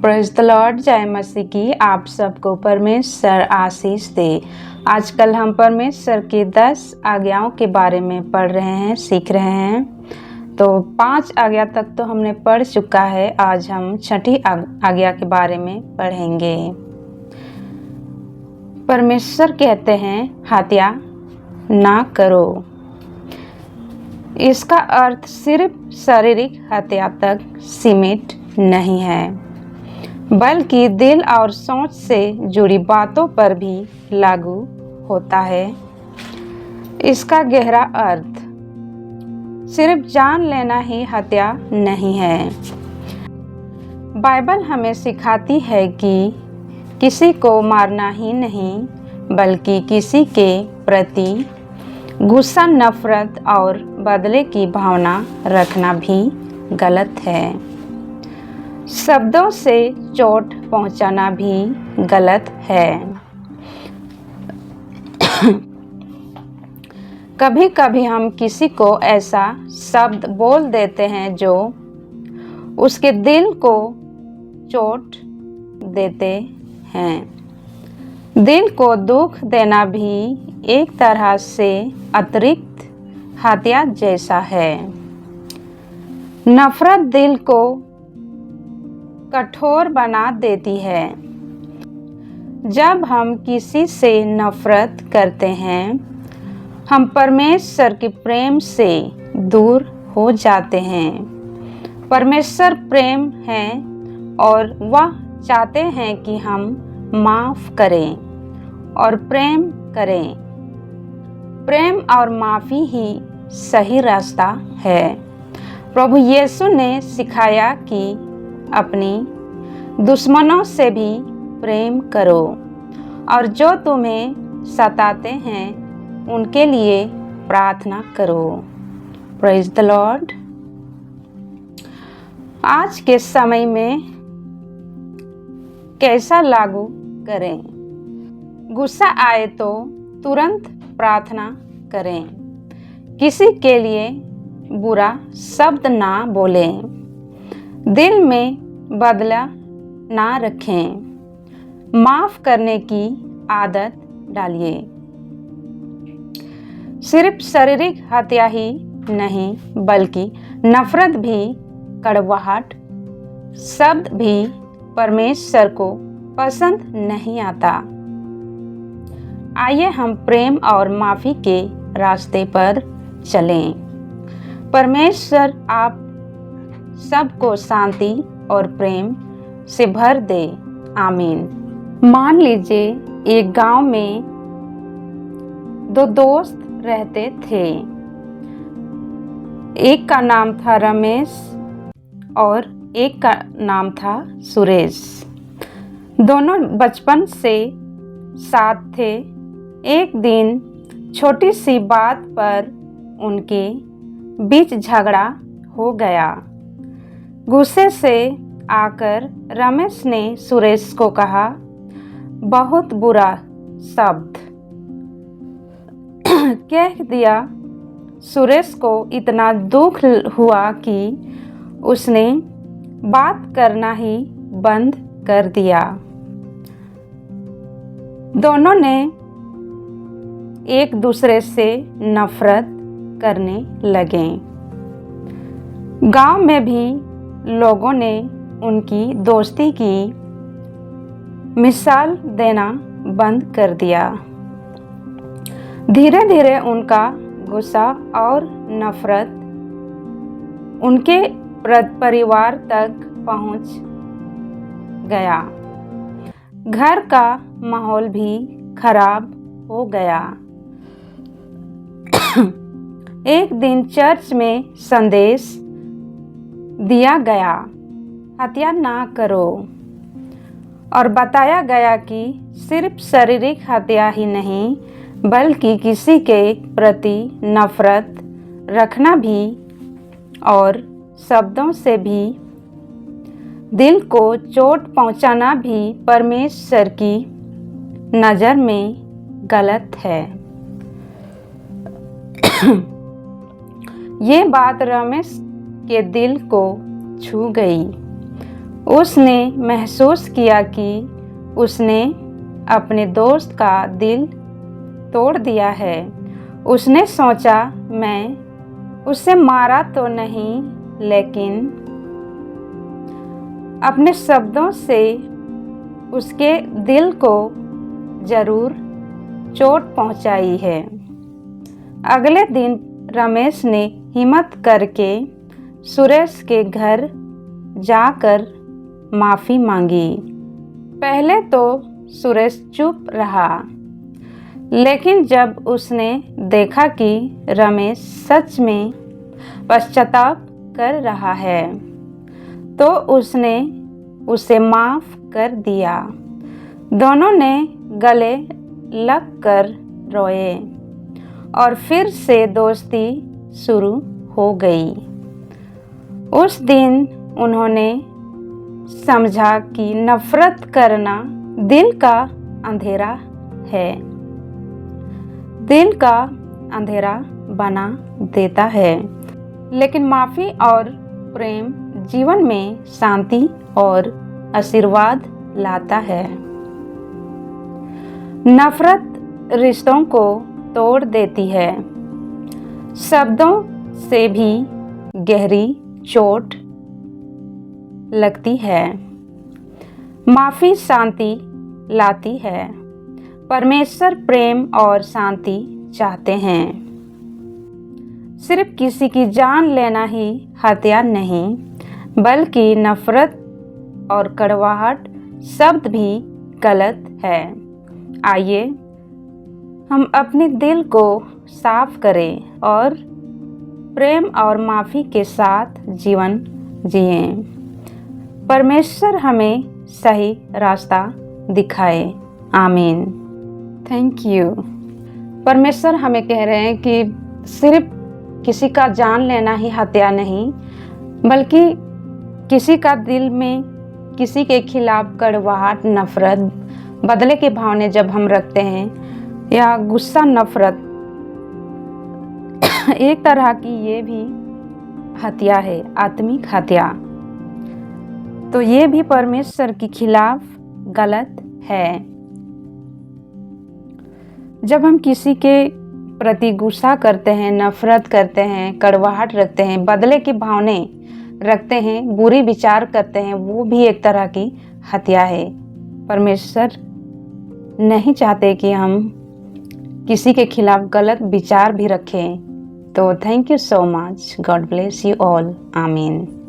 Praise the Lord. जय मसीह की आप सबको परमेश्वर आशीष दे। आजकल हम परमेश्वर की 10 आज्ञाओं के बारे में पढ़ रहे हैं, सीख रहे हैं। तो 5 आज्ञा तक तो हमने पढ़ चुका है। आज हम 6ठी आज्ञा के बारे में पढ़ेंगे। परमेश्वर कहते हैं हत्या ना करो। इसका अर्थ सिर्फ शारीरिक हत्या तक सीमित नहीं है, बल्कि दिल और सोच से जुड़ी बातों पर भी लागू होता है। इसका गहरा अर्थ सिर्फ जान लेना ही हत्या नहीं है। बाइबल हमें सिखाती है कि किसी को मारना ही नहीं, बल्कि किसी के प्रति गुस्सा, नफरत और बदले की भावना रखना भी गलत है। शब्दों से चोट पहुंचाना भी गलत है। कभी कभी हम किसी को ऐसा शब्द बोल देते हैं जो उसके दिल को चोट देते हैं। दिल को दुख देना भी एक तरह से अतिरिक्त हत्या जैसा है। नफरत दिल को कठोर बना देती है। जब हम किसी से नफरत करते हैं, हम परमेश्वर के प्रेम से दूर हो जाते हैं। परमेश्वर प्रेम है और वह चाहते हैं कि हम माफ करें और प्रेम करें। प्रेम और माफ़ी ही सही रास्ता है। प्रभु यीशु ने सिखाया कि अपनी दुश्मनों से भी प्रेम करो और जो तुम्हें सताते हैं उनके लिए प्रार्थना करो। Praise the Lord. आज के समय में कैसा लागू करें? गुस्सा आए तो तुरंत प्रार्थना करें। किसी के लिए बुरा शब्द ना बोलें। दिल में बदला ना रखें। माफ करने की आदत डालिए। सिर्फ शारीरिक हत्या ही नहीं, बल्कि नफरत भी, कड़वाहट शब्द भी परमेश्वर को पसंद नहीं आता। आइए हम प्रेम और माफ़ी के रास्ते पर चलें। परमेश्वर आप सबको शांति और प्रेम से भर दे। आमीन। मान लीजिए एक गांव में 2 दोस्त रहते थे। एक का नाम था रमेश और एक का नाम था सुरेश। दोनों बचपन से साथ थे। एक दिन छोटी सी बात पर उनके बीच झगड़ा हो गया। गुस्से से आकर रमेश ने सुरेश को कहा, बहुत बुरा शब्द कह दिया। सुरेश को इतना दुख हुआ कि उसने बात करना ही बंद कर दिया। दोनों ने एक दूसरे से नफरत करने लगे। गांव में भी लोगों ने उनकी दोस्ती की मिसाल देना बंद कर दिया। धीरे धीरे उनका गुस्सा और नफरत उनके परिवार तक पहुंच गया। घर का माहौल भी खराब हो गया। एक दिन चर्च में संदेश दिया गया, हत्या ना करो, और बताया गया कि सिर्फ शारीरिक हत्या ही नहीं, बल्कि किसी के प्रति नफरत रखना भी और शब्दों से भी दिल को चोट पहुंचाना भी परमेश्वर की नज़र में गलत है। ये बात रमेश के दिल को छू गई। उसने महसूस किया कि उसने अपने दोस्त का दिल तोड़ दिया है। उसने सोचा, मैं उसे मारा तो नहीं, लेकिन अपने शब्दों से उसके दिल को जरूर चोट पहुंचाई है। अगले दिन रमेश ने हिम्मत करके सुरेश के घर जाकर माफ़ी मांगी। पहले तो सुरेश चुप रहा, लेकिन जब उसने देखा कि रमेश सच में पश्चाताप कर रहा है, तो उसने उसे माफ़ कर दिया। दोनों ने गले लगकर रोए और फिर से दोस्ती शुरू हो गई। उस दिन उन्होंने समझा कि नफरत करना दिल का अंधेरा है, दिल का अंधेरा बना देता है, लेकिन माफ़ी और प्रेम जीवन में शांति और आशीर्वाद लाता है। नफरत रिश्तों को तोड़ देती है, शब्दों से भी गहरी चोट लगती है। माफ़ी शांति लाती है। परमेश्वर प्रेम और शांति चाहते हैं। सिर्फ किसी की जान लेना ही हत्या नहीं, बल्कि नफरत और कड़वाहट शब्द भी गलत है। आइए हम अपने दिल को साफ करें और प्रेम और माफ़ी के साथ जीवन जिएं। परमेश्वर हमें सही रास्ता दिखाए। आमीन। Thank you. परमेश्वर हमें कह रहे हैं कि सिर्फ किसी का जान लेना ही हत्या नहीं, बल्कि किसी का दिल में किसी के खिलाफ कड़वाहट, नफरत, बदले की भावना जब हम रखते हैं, या गुस्सा, नफरत, एक तरह की ये भी हत्या है, आत्मिक हत्या। तो ये भी परमेश्वर के खिलाफ गलत है। जब हम किसी के प्रति गुस्सा करते हैं, नफरत करते हैं, कड़वाहट रखते हैं, बदले की भावना रखते हैं, बुरी विचार करते हैं, वो भी एक तरह की हत्या है। परमेश्वर नहीं चाहते कि हम किसी के खिलाफ गलत विचार भी रखें। तो thank you so much. God bless you all. आमीन।